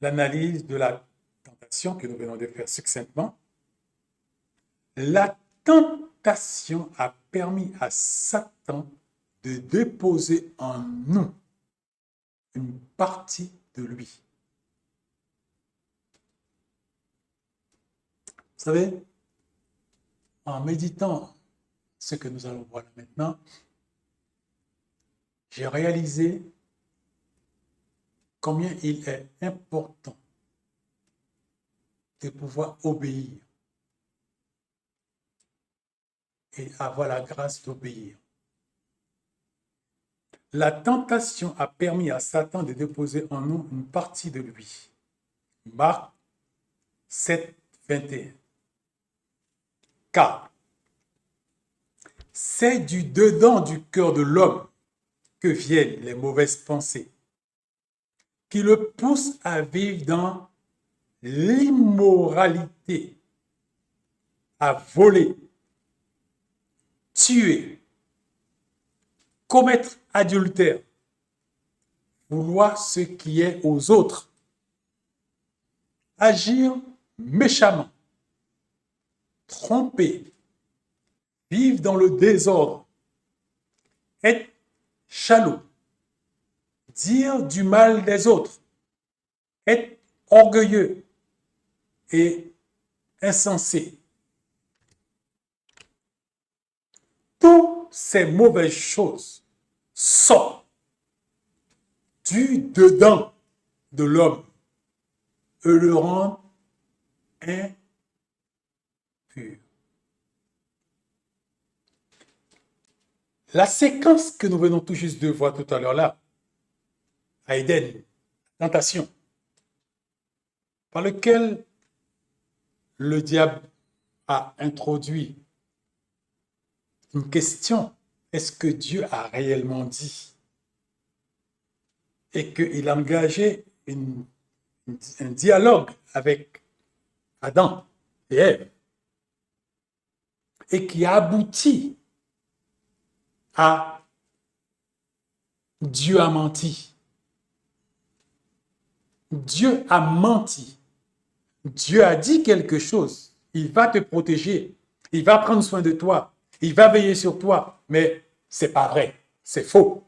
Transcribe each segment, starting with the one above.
l'analyse de la tentation que nous venons de faire succinctement. La tentation a permis à Satan de déposer en nous une partie de lui. Vous savez, en méditant ce que nous allons voir maintenant, j'ai réalisé combien il est important de pouvoir obéir et avoir la grâce d'obéir. La tentation a permis à Satan de déposer en nous une partie de lui. Marc 7, 21. Car c'est du dedans du cœur de l'homme que viennent les mauvaises pensées, qui le poussent à vivre dans l'immoralité, à voler, tuer, commettre adultère, vouloir ce qui est aux autres, agir méchamment, tromper, vivre dans le désordre, être jaloux, dire du mal des autres, être orgueilleux et insensé. Toutes ces mauvaises choses sortent du dedans de l'homme et le rendent impur. La séquence que nous venons tout juste de voir tout à l'heure là, à Éden, tentation, par lequel le diable a introduit une question, est-ce que Dieu a réellement dit? Et qu'il a engagé un dialogue avec Adam et Ève, et qui a abouti à Dieu a menti. Dieu a menti. Dieu a dit quelque chose. Il va te protéger. Il va prendre soin de toi. Il va veiller sur toi. Mais c'est pas vrai. C'est faux.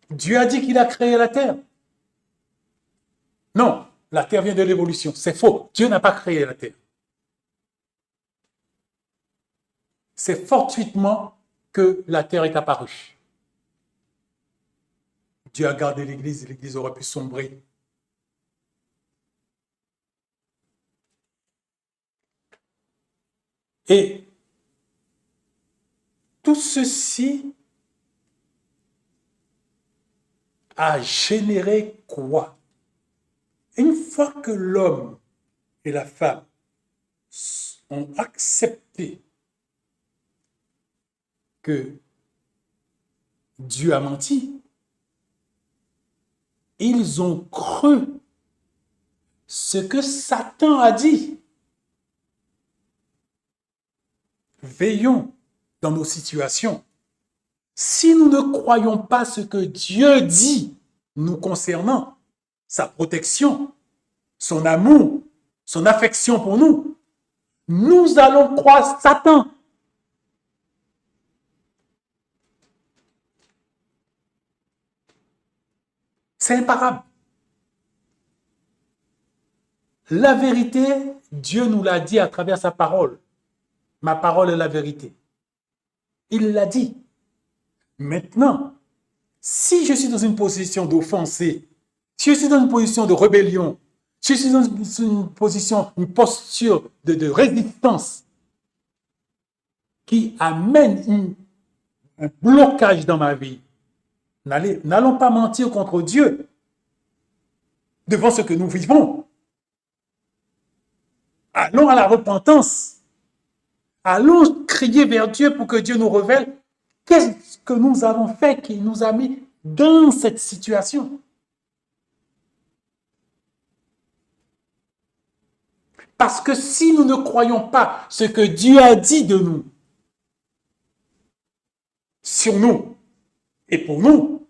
Dieu a dit qu'il a créé la terre. Non, la terre vient de l'évolution. C'est faux. Dieu n'a pas créé la terre. C'est fortuitement que la terre est apparue. Dieu a gardé l'Église, l'Église aurait pu sombrer. Et tout ceci a généré quoi? Une fois que l'homme et la femme ont accepté que Dieu a menti, ils ont cru ce que Satan a dit. Veillons dans nos situations. Si nous ne croyons pas ce que Dieu dit nous concernant, sa protection, son amour, son affection pour nous, nous allons croire Satan. C'est imparable. La vérité, Dieu nous l'a dit à travers sa parole. Ma parole est la vérité. Il l'a dit. Maintenant, si je suis dans une position d'offenser, si je suis dans une position de rébellion, si je suis dans une position, une posture de résistance qui amène un blocage dans ma vie, n'allons pas mentir contre Dieu devant ce que nous vivons. Allons à la repentance. Allons crier vers Dieu pour que Dieu nous révèle qu'est-ce que nous avons fait qui nous a mis dans cette situation. Parce que si nous ne croyons pas ce que Dieu a dit de nous, sur nous et pour nous,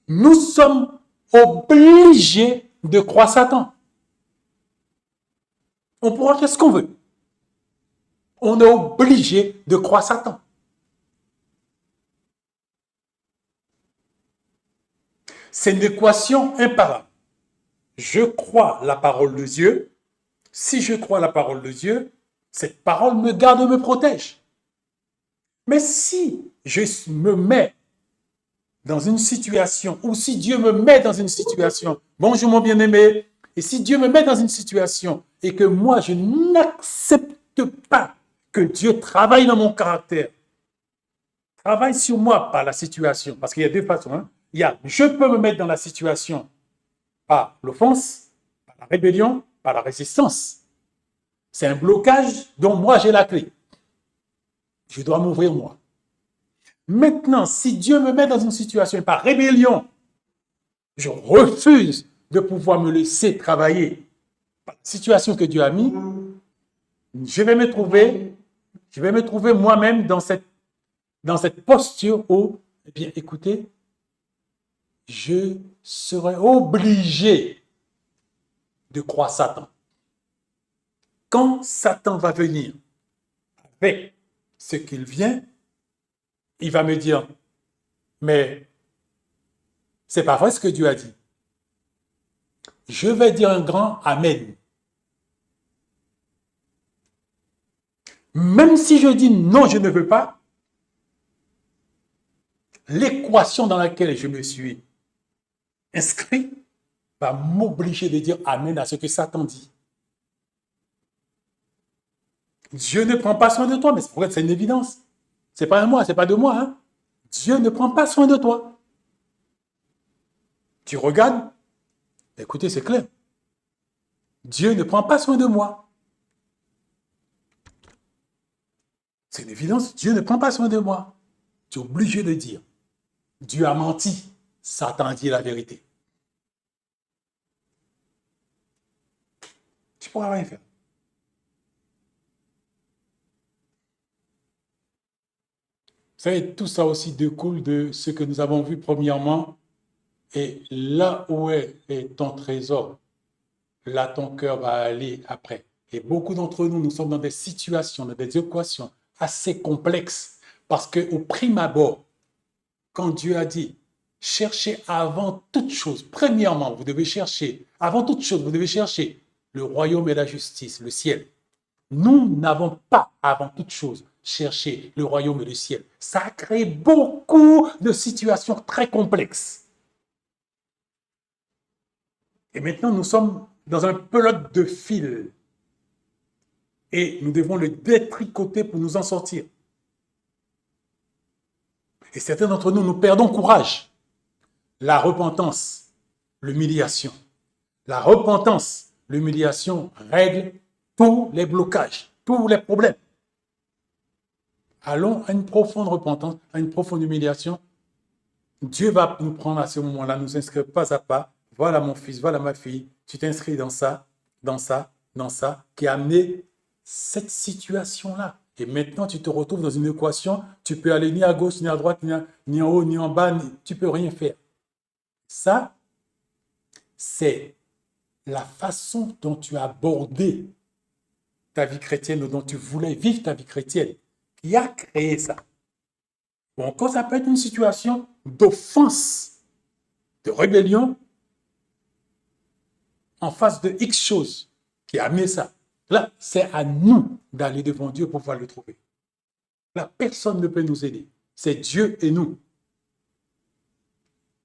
Nous sommes obligés de croire Satan. On pourra faire ce qu'on veut. On est obligé de croire Satan. C'est une équation imparable. Je crois la parole de Dieu. Si je crois la parole de Dieu, cette parole me garde, me protège. Mais si je me mets dans une situation, ou si Dieu me met dans une situation, bonjour mon bien-aimé, et si Dieu me met dans une situation et que moi je n'accepte pas que Dieu travaille dans mon caractère, travaille sur moi par la situation, parce qu'il y a deux façons. Hein. Il y a, je peux me mettre dans la situation par l'offense, par la rébellion, par la résistance. C'est un blocage dont moi j'ai la clé. Je dois m'ouvrir moi. Maintenant, si Dieu me met dans une situation par rébellion, je refuse de pouvoir me laisser travailler par la situation que Dieu a mis, je vais me trouver moi-même dans cette posture où, eh bien, écoutez, je serai obligé de croire Satan. Quand Satan va venir avec ce qu'il vient, il va me dire, mais c'est pas vrai ce que Dieu a dit. Je vais dire un grand Amen. Même si je dis non, je ne veux pas, l'équation dans laquelle je me suis inscrit va m'obliger de dire Amen à ce que Satan dit. Dieu ne prend pas soin de toi, mais c'est une évidence. C'est pas de moi, c'est pas de moi. Hein. Dieu ne prend pas soin de toi. Tu regardes, écoutez, c'est clair. Dieu ne prend pas soin de moi. C'est une évidence, Dieu ne prend pas soin de moi. Tu es obligé de dire, Dieu a menti, Satan a dit la vérité. Tu ne pourras rien faire. Vous savez, tout ça aussi découle de ce que nous avons vu premièrement. Et là où est ton trésor, là ton cœur va aller après. Et beaucoup d'entre nous, nous sommes dans des situations, dans des équations assez complexes. Parce qu'au prime abord, quand Dieu a dit, cherchez avant toute chose, premièrement, vous devez chercher, avant toute chose, vous devez chercher le royaume et la justice, le ciel. Nous n'avons pas, avant toute chose, cherché le royaume et le ciel. Ça a créé beaucoup de situations très complexes. Et maintenant, nous sommes dans un pelote de fil. Et nous devons le détricoter pour nous en sortir. Et certains d'entre nous, nous perdons courage. La repentance, l'humiliation. La repentance, l'humiliation règle tous les blocages, tous les problèmes. Allons à une profonde repentance, à une profonde humiliation. Dieu va nous prendre à ce moment-là, nous inscrire pas à pas. Voilà mon fils, voilà ma fille. Tu t'inscris dans ça, dans ça, dans ça, qui a amené cette situation-là. Et maintenant, tu te retrouves dans une équation, tu peux aller ni à gauche, ni à droite, ni en haut, ni en bas, tu peux rien faire. Ça, c'est la façon dont tu as abordé ta vie chrétienne ou dont tu voulais vivre ta vie chrétienne qui a créé ça. Ou encore, ça peut être une situation d'offense, de rébellion en face de X choses qui a amené ça. Là, c'est à nous d'aller devant Dieu pour pouvoir le trouver. Là, personne ne peut nous aider. C'est Dieu et nous.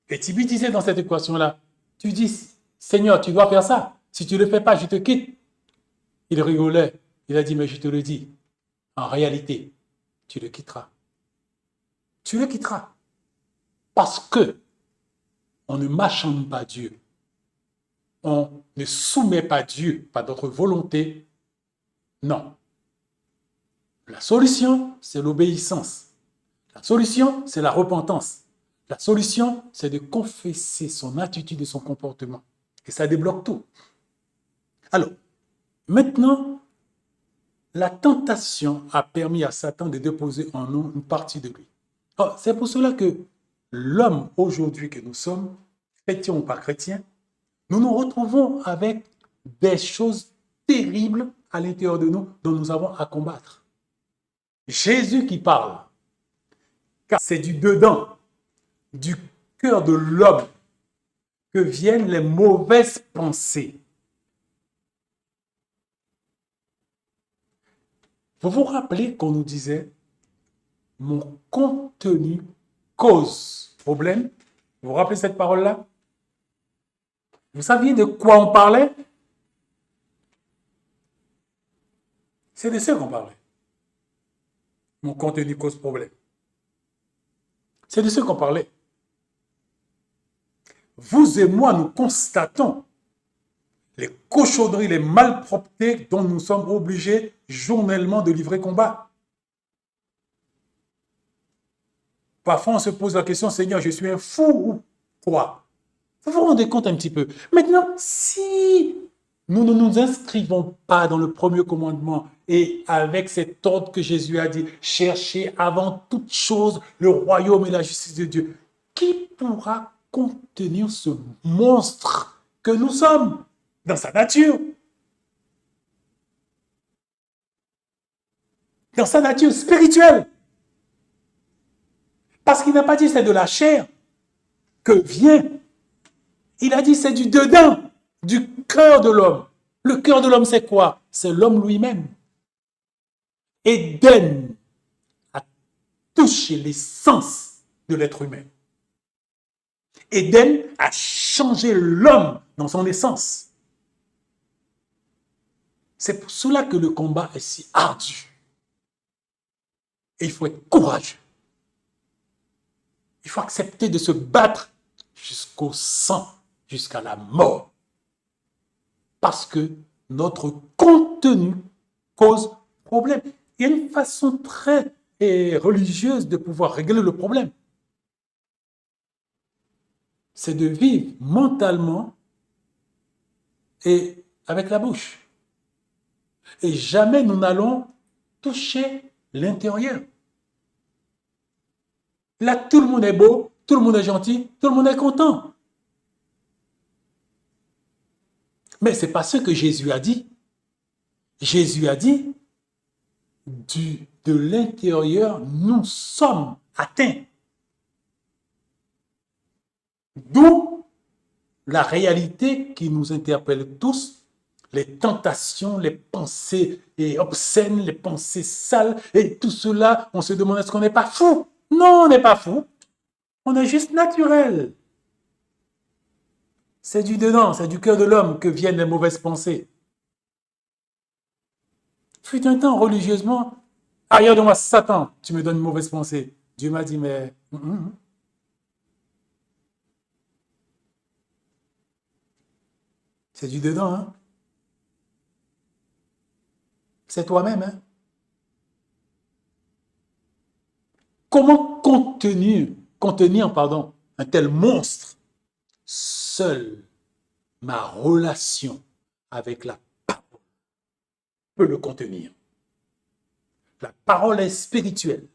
Et Tibi disait dans cette équation-là, tu dis, Seigneur, tu dois faire ça. Si tu ne le fais pas, je te quitte. Il rigolait. Il a dit, mais je te le dis. En réalité, tu le quitteras. Tu le quitteras. Parce que on ne mâchonne pas Dieu. On ne soumet pas Dieu par notre volonté. Non. La solution, c'est l'obéissance. La solution, c'est la repentance. La solution, c'est de confesser son attitude et son comportement. Et ça débloque tout. Alors, maintenant, la tentation a permis à Satan de déposer en nous une partie de lui. C'est pour cela que l'homme aujourd'hui que nous sommes, chrétiens ou pas chrétiens, nous nous retrouvons avec des choses terribles à l'intérieur de nous dont nous avons à combattre. Jésus qui parle, car c'est du dedans, du cœur de l'homme que viennent les mauvaises pensées. Vous vous rappelez qu'on nous disait, mon contenu cause problème? Vous vous rappelez cette parole-là? Vous saviez de quoi on parlait? C'est de ça qu'on parlait. Mon contenu cause problème. C'est de ce qu'on parlait. Vous et moi, nous constatons les cochonneries, les malpropretés dont nous sommes obligés journellement de livrer combat. Parfois, on se pose la question, Seigneur, je suis un fou ou quoi? Vous vous rendez compte un petit peu. Maintenant, si nous ne nous inscrivons pas dans le premier commandement et avec cet ordre que Jésus a dit, cherchez avant toute chose le royaume et la justice de Dieu, qui pourra contenir ce monstre que nous sommes dans sa nature? Dans sa nature spirituelle. Parce qu'il n'a pas dit c'est de la chair que vient. Il a dit c'est du dedans, du cœur de l'homme. Le cœur de l'homme, c'est quoi? C'est l'homme lui-même. Éden a touché l'essence de l'être humain. Éden a changé l'homme dans son essence. C'est pour cela que le combat est si ardu. Et il faut être courageux. Il faut accepter de se battre jusqu'au sang, jusqu'à la mort. Parce que notre contenu cause problème. Il y a une façon très religieuse de pouvoir régler le problème. C'est de vivre mentalement et avec la bouche. Et jamais nous n'allons toucher l'intérieur. Là, tout le monde est beau, tout le monde est gentil, tout le monde est content. Mais ce n'est pas ce que Jésus a dit. Jésus a dit, de l'intérieur, nous sommes atteints. D'où la réalité qui nous interpelle tous, les tentations, les pensées obscènes, les pensées sales, et tout cela, on se demande est-ce qu'on n'est pas fou? Non, on n'est pas fou. On est juste naturel. C'est du dedans, c'est du cœur de l'homme que viennent les mauvaises pensées. Fut un temps, religieusement, regarde-moi, Satan, tu me donnes une mauvaise pensée. Dieu m'a dit, mais... C'est du dedans, hein. C'est toi-même, hein. Comment contenir un tel monstre? Seule ma relation avec la parole peut le contenir. La parole est spirituelle.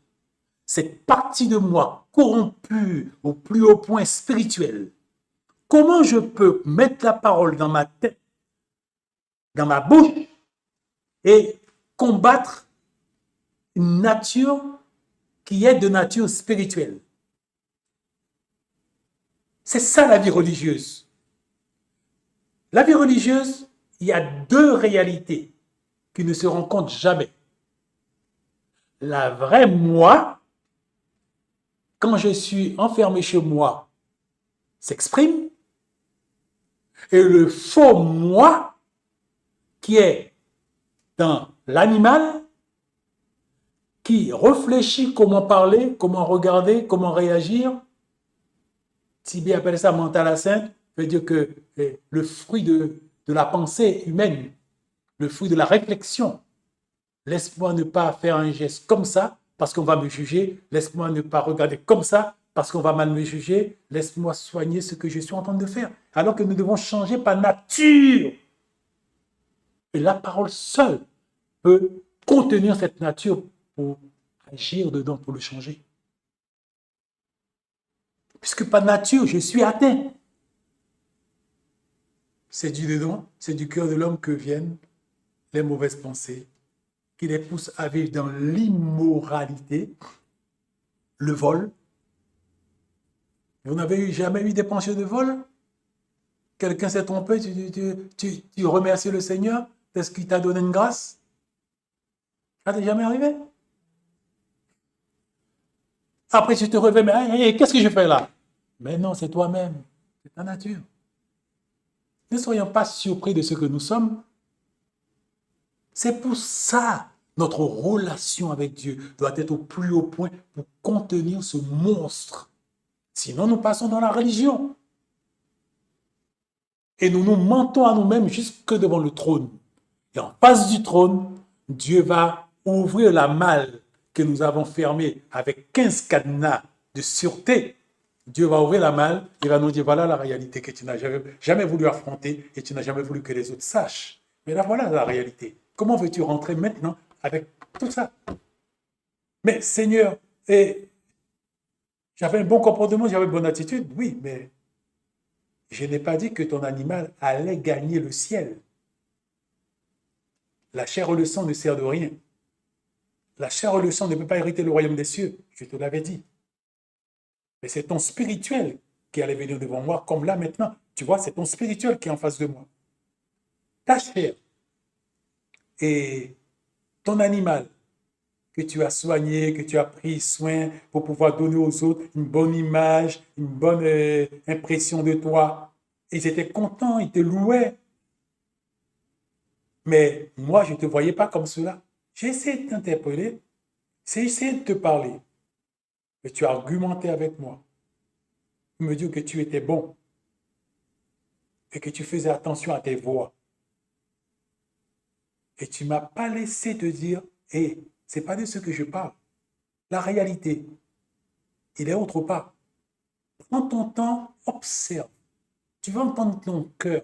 Cette partie de moi corrompue au plus haut point spirituel, comment je peux mettre la parole dans ma tête, dans ma bouche, et combattre une nature qui est de nature spirituelle? C'est ça la vie religieuse. La vie religieuse, il y a deux réalités qui ne se rencontrent jamais. La vraie moi, quand je suis enfermé chez moi, s'exprime, et le faux moi, qui est dans l'animal, qui réfléchit comment parler, comment regarder, comment réagir. Tibet appelle ça mental assent, veut dire que le fruit de la pensée humaine, le fruit de la réflexion. Laisse-moi ne pas faire un geste comme ça parce qu'on va me juger. Laisse-moi ne pas regarder comme ça parce qu'on va mal me juger. Laisse-moi soigner ce que je suis en train de faire. Alors que nous devons changer par nature. Et la parole seule peut contenir cette nature pour agir dedans, pour le changer. Puisque par nature, je suis atteint. C'est du dedans, c'est du cœur de l'homme que viennent les mauvaises pensées, qui les poussent à vivre dans l'immoralité, le vol. Vous n'avez jamais eu des pensées de vol? Quelqu'un s'est trompé, tu remercies le Seigneur parce qu'il t'a donné une grâce? Ça t'est jamais arrivé? Après, tu te réveilles, mais hey, qu'est-ce que je fais là? Mais non, c'est toi-même, c'est ta nature. Ne soyons pas surpris de ce que nous sommes. C'est pour ça notre relation avec Dieu doit être au plus haut point pour contenir ce monstre. Sinon, nous passons dans la religion. Et nous nous mentons à nous-mêmes jusque devant le trône. Et en face du trône, Dieu va ouvrir la malle que nous avons fermée avec 15 cadenas de sûreté. Dieu va ouvrir la malle, il va nous dire, voilà la réalité que tu n'as jamais voulu affronter et tu n'as jamais voulu que les autres sachent. Mais là, voilà la réalité. Comment veux-tu rentrer maintenant avec tout ça? Mais Seigneur, j'avais un bon comportement, j'avais une bonne attitude, oui, mais je n'ai pas dit que ton animal allait gagner le ciel. La chair et le sang ne servent de rien. La chair et le sang ne peut pas hériter le royaume des cieux, je te l'avais dit. Mais c'est ton spirituel qui allait venir devant moi, comme là maintenant. Tu vois, c'est ton spirituel qui est en face de moi. Ta chair et ton animal que tu as soigné, que tu as pris soin pour pouvoir donner aux autres une bonne image, une bonne impression de toi. Ils étaient contents, ils te louaient. Mais moi, je ne te voyais pas comme cela. J'ai essayé de t'interpeller, j'ai essayé de te parler. Mais tu as argumenté avec moi. Tu me dis que tu étais bon et que tu faisais attention à tes voix. Et tu ne m'as pas laissé te dire, hé, ce n'est pas de ce que je parle. La réalité, il est autre part. Prends ton temps, observe. Tu vas entendre ton cœur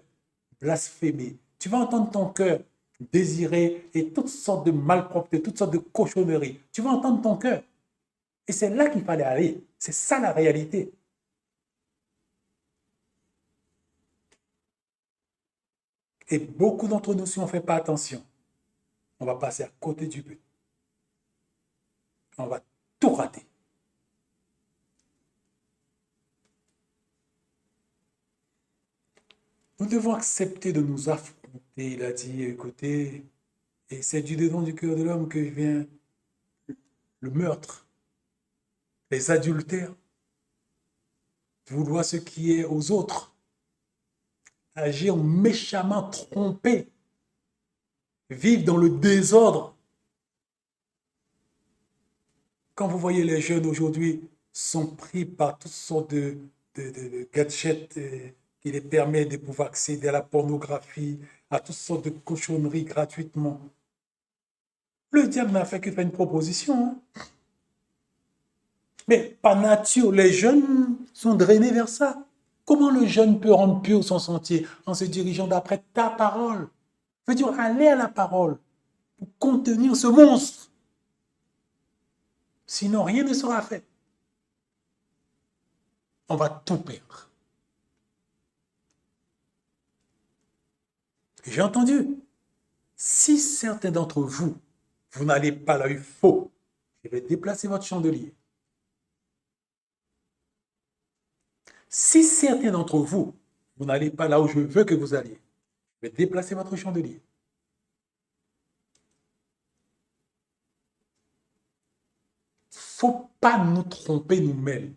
blasphémer. Tu vas entendre ton cœur désirer et toutes sortes de malpropretés, toutes sortes de cochonneries. Tu vas entendre ton cœur. Et c'est là qu'il fallait aller. C'est ça la réalité. Et beaucoup d'entre nous, si on ne fait pas attention, on va passer à côté du but. On va tout rater. Nous devons accepter de nous affronter. Il a dit, écoutez, et c'est du dedans du cœur de l'homme que vient le meurtre, les adultères, vouloir ce qui est aux autres, agir méchamment, tromper, vivre dans le désordre. Quand vous voyez les jeunes aujourd'hui sont pris par toutes sortes de gadgets qui les permettent de pouvoir accéder à la pornographie, à toutes sortes de cochonneries gratuitement. Le diable n'a fait que faire une proposition. Hein. Mais par nature, les jeunes sont drainés vers ça. Comment le jeune peut rendre pur son sentier en se dirigeant d'après ta parole? Je veux dire, aller à la parole pour contenir ce monstre. Sinon, rien ne sera fait. On va tout perdre. J'ai entendu. Si certains d'entre vous, vous n'allez pas là où il faut, je vais déplacer votre chandelier. Si certains d'entre vous, vous n'allez pas là où je veux que vous alliez, je vais déplacer votre chandelier. Il ne faut pas nous tromper nous-mêmes.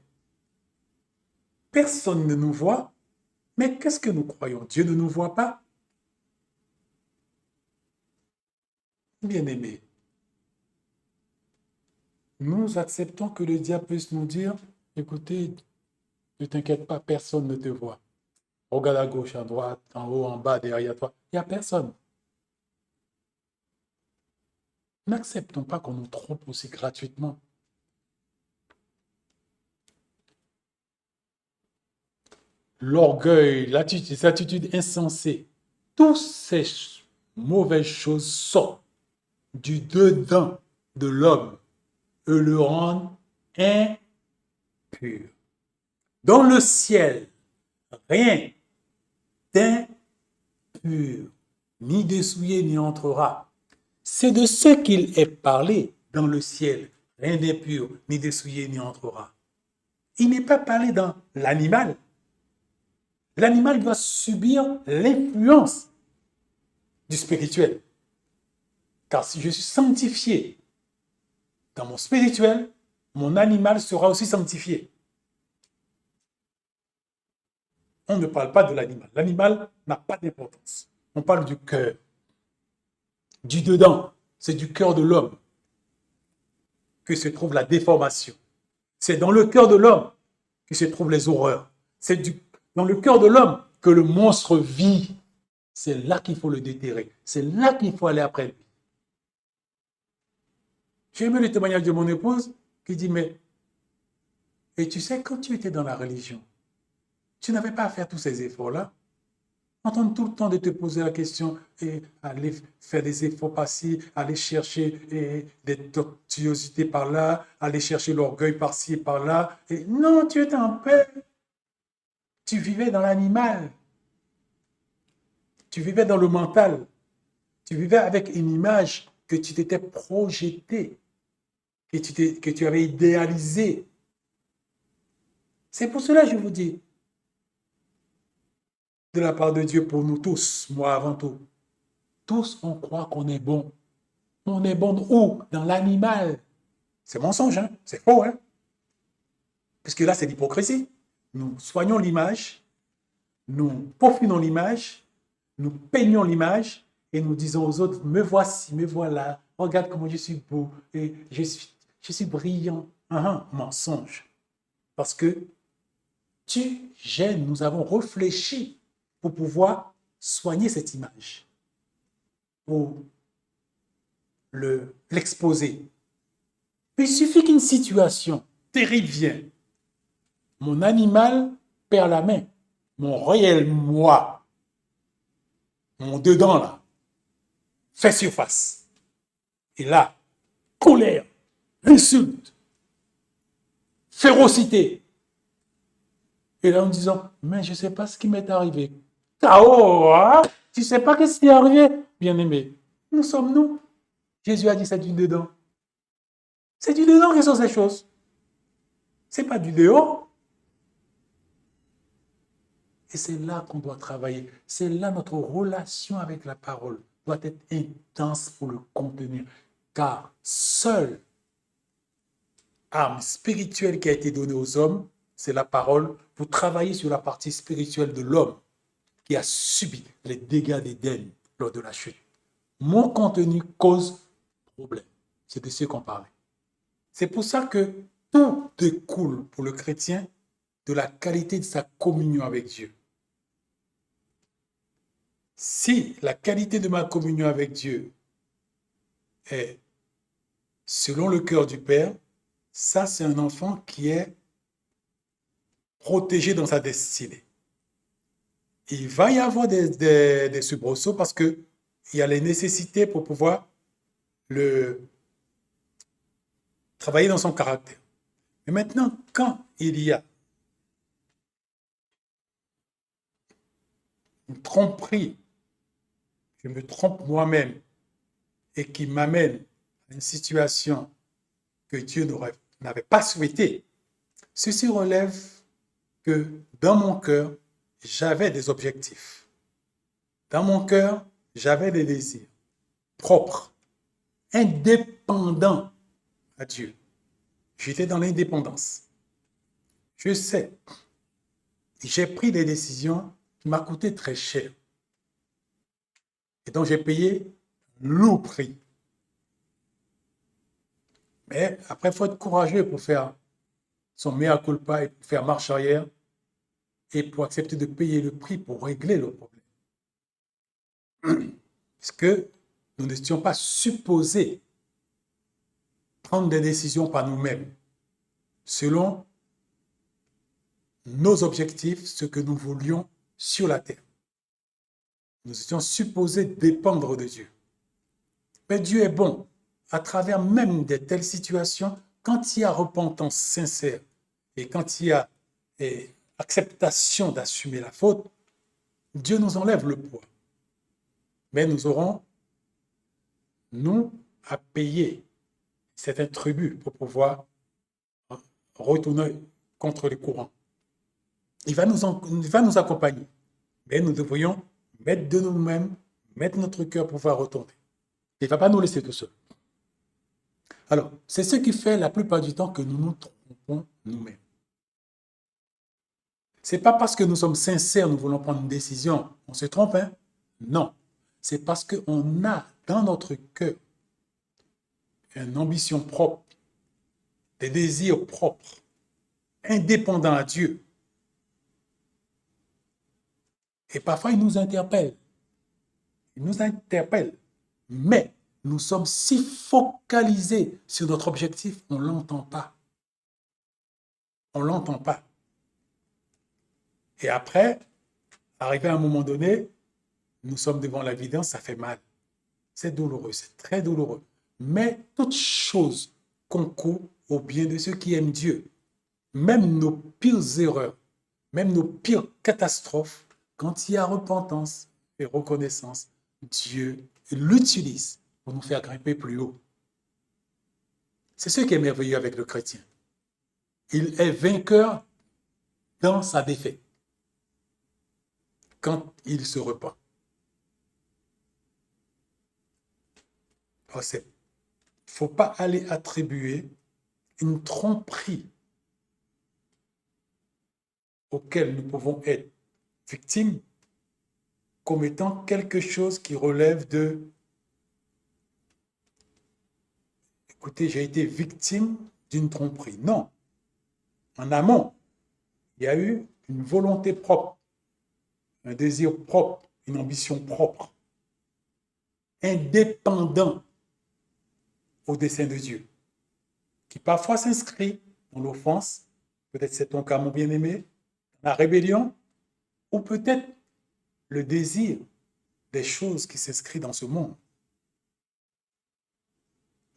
Personne ne nous voit, mais qu'est-ce que nous croyons? Dieu ne nous voit pas? Bien-aimés, nous acceptons que le diable puisse nous dire, écoutez, ne t'inquiète pas, personne ne te voit. Regarde à gauche, à droite, en haut, en bas, derrière toi. Il n'y a personne. N'acceptons pas qu'on nous trompe aussi gratuitement. L'orgueil, les attitudes insensées, toutes ces mauvaises choses sortent du dedans de l'homme et le rendent impur. Dans le ciel, rien d'impur, ni dessouillé n'y entrera. C'est de ce qu'il est parlé dans le ciel. Rien d'impur, ni dessouillé n'y entrera. Il n'est pas parlé dans l'animal. L'animal doit subir l'influence du spirituel. Car si je suis sanctifié dans mon spirituel, mon animal sera aussi sanctifié. On ne parle pas de l'animal. L'animal n'a pas d'importance. On parle du cœur, du dedans. C'est du cœur de l'homme que se trouve la déformation. C'est dans le cœur de l'homme que se trouvent les horreurs. C'est dans le cœur de l'homme que le monstre vit. C'est là qu'il faut le déterrer. C'est là qu'il faut aller après lui. J'ai aimé le témoignage de mon épouse qui dit, mais, et tu sais, quand tu étais dans la religion, tu n'avais pas à faire tous ces efforts-là. On tente tout le temps de te poser la question et aller faire des efforts par-ci, aller chercher des tortuosités par-là, aller chercher l'orgueil par-ci et par-là. Et non, tu étais en paix. Tu vivais dans l'animal. Tu vivais dans le mental. Tu vivais avec une image que tu t'étais projetée, que tu avais idéalisée. C'est pour cela que je vous dis, de la part de Dieu pour nous tous, moi avant tout. Tous, on croit qu'on est bon. On est bon où? Dans l'animal. C'est mensonge, hein? C'est faux, hein? Parce que là, c'est l'hypocrisie. Nous soignons l'image, nous peaufinons l'image, nous peignons l'image et nous disons aux autres, me voici, me voilà, regarde comment je suis beau et je suis brillant. Mensonge. Parce que nous avons réfléchi pour pouvoir soigner cette image, pour l'exposer. Il suffit qu'une situation terrible vienne. Mon animal perd la main. Mon réel moi, mon dedans là, fait surface. Et là, colère, insulte, férocité. Et là, en disant, mais je ne sais pas ce qui m'est arrivé. K.O. Hein? Tu ne sais pas ce qui est arrivé? Bien-aimé, nous sommes nous. Jésus a dit, c'est du dedans. C'est du dedans que sont ces choses. Ce n'est pas du dehors. Et c'est là qu'on doit travailler. C'est là notre relation avec la parole doit être intense pour le contenir. Car seule arme spirituelle qui a été donnée aux hommes, c'est la parole pour travailler sur la partie spirituelle de l'homme qui a subi les dégâts d'Éden lors de la chute. Mon contenu cause problème. C'est de ce qu'on parlait. C'est pour ça que tout découle pour le chrétien de la qualité de sa communion avec Dieu. Si la qualité de ma communion avec Dieu est selon le cœur du Père, ça c'est un enfant qui est protégé dans sa destinée. Il va y avoir des soubresauts parce qu'il y a les nécessités pour pouvoir travailler dans son caractère. Mais maintenant, quand il y a une tromperie, je me trompe moi-même et qui m'amène à une situation que Dieu n'avait pas souhaitée, ceci relève que dans mon cœur, j'avais des objectifs. Dans mon cœur, j'avais des désirs propres, indépendants à Dieu. J'étais dans l'indépendance. Je sais, j'ai pris des décisions qui m'ont coûté très cher et dont j'ai payé lourd prix. Mais après, il faut être courageux pour faire son mea culpa et pour faire marche arrière et pour accepter de payer le prix pour régler le problème. Parce que nous n'étions pas supposés prendre des décisions par nous-mêmes, selon nos objectifs, ce que nous voulions sur la terre. Nous étions supposés dépendre de Dieu. Mais Dieu est bon. À travers même de telles situations, quand il y a repentance sincère et quand il y a acceptation d'assumer la faute, Dieu nous enlève le poids. Mais nous aurons, nous, à payer certains tributs pour pouvoir retourner contre les courants. Il va nous accompagner. Mais nous devrions mettre de nous-mêmes, mettre notre cœur pour pouvoir retourner. Il ne va pas nous laisser tout seuls. Alors, c'est ce qui fait la plupart du temps que nous nous trompons nous-mêmes. Ce n'est pas parce que nous sommes sincères, nous voulons prendre une décision, on se trompe, hein? Non. C'est parce qu'on a dans notre cœur une ambition propre, des désirs propres, indépendants à Dieu. Et parfois, il nous interpelle. Il nous interpelle. Mais nous sommes si focalisés sur notre objectif, on ne l'entend pas. On ne l'entend pas. Et après, arrivé à un moment donné, nous sommes devant l'évidence, ça fait mal. C'est douloureux, c'est très douloureux. Mais toute chose concourt au bien de ceux qui aiment Dieu. Même nos pires erreurs, même nos pires catastrophes, quand il y a repentance et reconnaissance, Dieu l'utilise pour nous faire grimper plus haut. C'est ce qui est merveilleux avec le chrétien. Il est vainqueur dans sa défaite quand il se repent. Il ne faut pas aller attribuer une tromperie auquel nous pouvons être victimes comme étant quelque chose qui relève de « écoutez, j'ai été victime d'une tromperie ». Non. En amont, il y a eu une volonté propre, un désir propre, une ambition propre, indépendant au dessein de Dieu, qui parfois s'inscrit dans l'offense, peut-être c'est ton cas, mon bien-aimé, la rébellion, ou peut-être le désir des choses qui s'inscrivent dans ce monde.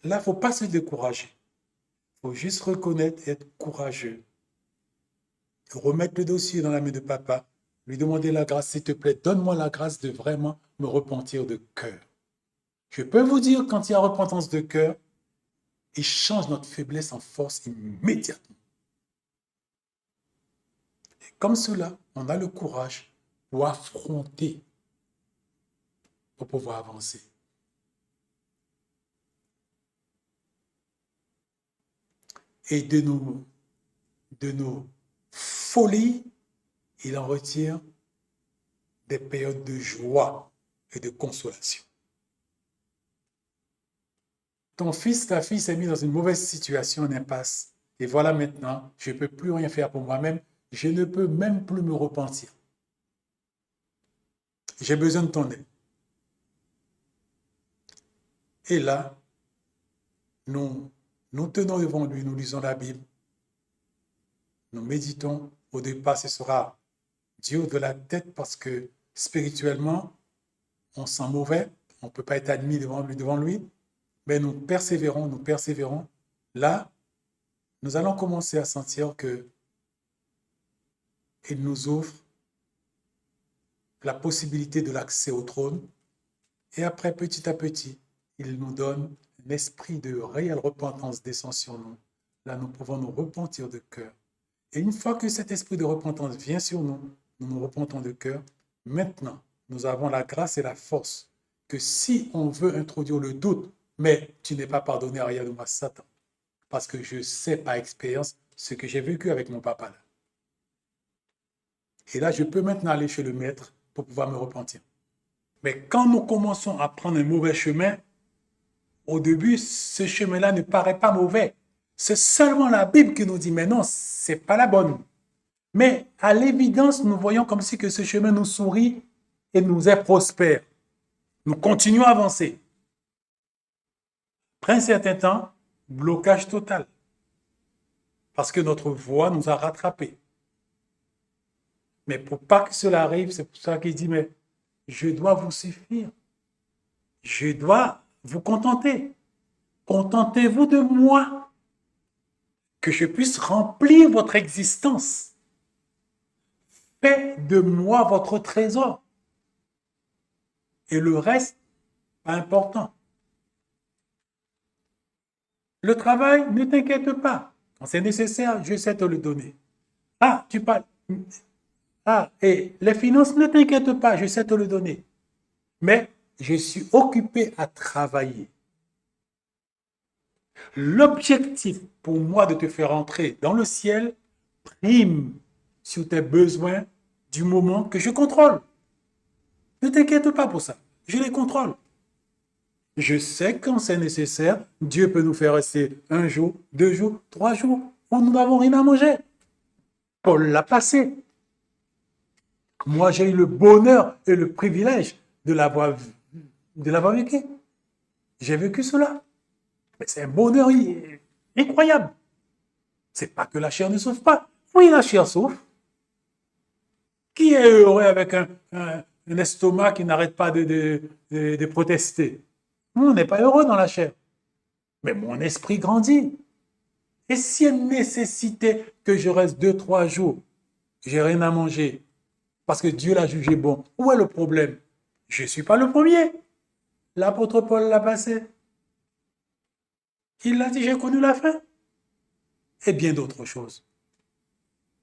Là, il ne faut pas se décourager. Il faut juste reconnaître et être courageux. Remettre le dossier dans la main de papa, lui demander la grâce, s'il te plaît, donne-moi la grâce de vraiment me repentir de cœur. Je peux vous dire, quand il y a repentance de cœur, il change notre faiblesse en force immédiatement. Et comme cela, on a le courage pour affronter, pour pouvoir avancer. Et de nos folies, il en retire des périodes de joie et de consolation. Ton fils, ta fille s'est mis dans une mauvaise situation, une impasse. Et voilà maintenant, je ne peux plus rien faire pour moi-même. Je ne peux même plus me repentir. J'ai besoin de ton aide. Et là, nous tenons devant lui, nous lisons la Bible. Nous méditons. Au départ, ce sera Dieu de la tête parce que spirituellement, on sent mauvais. On ne peut pas être admis devant lui. Mais nous persévérons. Là, nous allons commencer à sentir que il nous offre la possibilité de l'accès au trône. Et après, petit à petit, il nous donne un esprit de réelle repentance descend sur nous. Là, nous pouvons nous repentir de cœur. Et une fois que cet esprit de repentance vient sur nous, nous nous repentons de cœur. Maintenant, nous avons la grâce et la force que si on veut introduire le doute, mais tu n'es pas pardonné, regarde-moi Satan. Parce que je sais par expérience ce que j'ai vécu avec mon papa. Là. Et là, je peux maintenant aller chez le maître pour pouvoir me repentir. Mais quand nous commençons à prendre un mauvais chemin, au début, ce chemin-là ne paraît pas mauvais. C'est seulement la Bible qui nous dit, mais non, ce n'est pas la bonne. Mais à l'évidence, nous voyons comme si que ce chemin nous sourit et nous est prospère. Nous continuons à avancer. Après un certain temps, blocage total. Parce que notre voie nous a rattrapés. Mais pour pas que cela arrive, c'est pour ça qu'il dit, mais je dois vous suffire. Je dois vous contenter. Contentez-vous de moi. Que je puisse remplir votre existence. faites de moi votre trésor. Et le reste, pas important. Le travail, ne t'inquiète pas. Quand c'est nécessaire, je sais te le donner. Ah, tu parles. Ah, et les finances, ne t'inquiète pas, je sais te le donner. Mais je suis occupé à travailler. L'objectif pour moi de te faire entrer dans le ciel prime sur tes besoins du moment que je contrôle. Ne t'inquiète pas pour ça. Je les contrôle. Je sais quand c'est nécessaire, Dieu peut nous faire rester 1 jour, 2 jours, 3 jours où nous n'avons rien à manger. Paul l'a passé. Moi, j'ai eu le bonheur et le privilège de l'avoir vécu. J'ai vécu cela. Mais c'est un bonheur incroyable. C'est pas que la chair ne souffre pas. Oui, la chair souffre. Qui est heureux avec un estomac qui n'arrête pas de protester? On n'est pas heureux dans la chair. Mais mon esprit grandit. Et s'il y a une nécessité que je reste 2, 3 jours, j'ai rien à manger, parce que Dieu l'a jugé bon, où est le problème? Je ne suis pas le premier. L'apôtre Paul l'a passé. Il a dit, j'ai connu la faim. Et bien d'autres choses.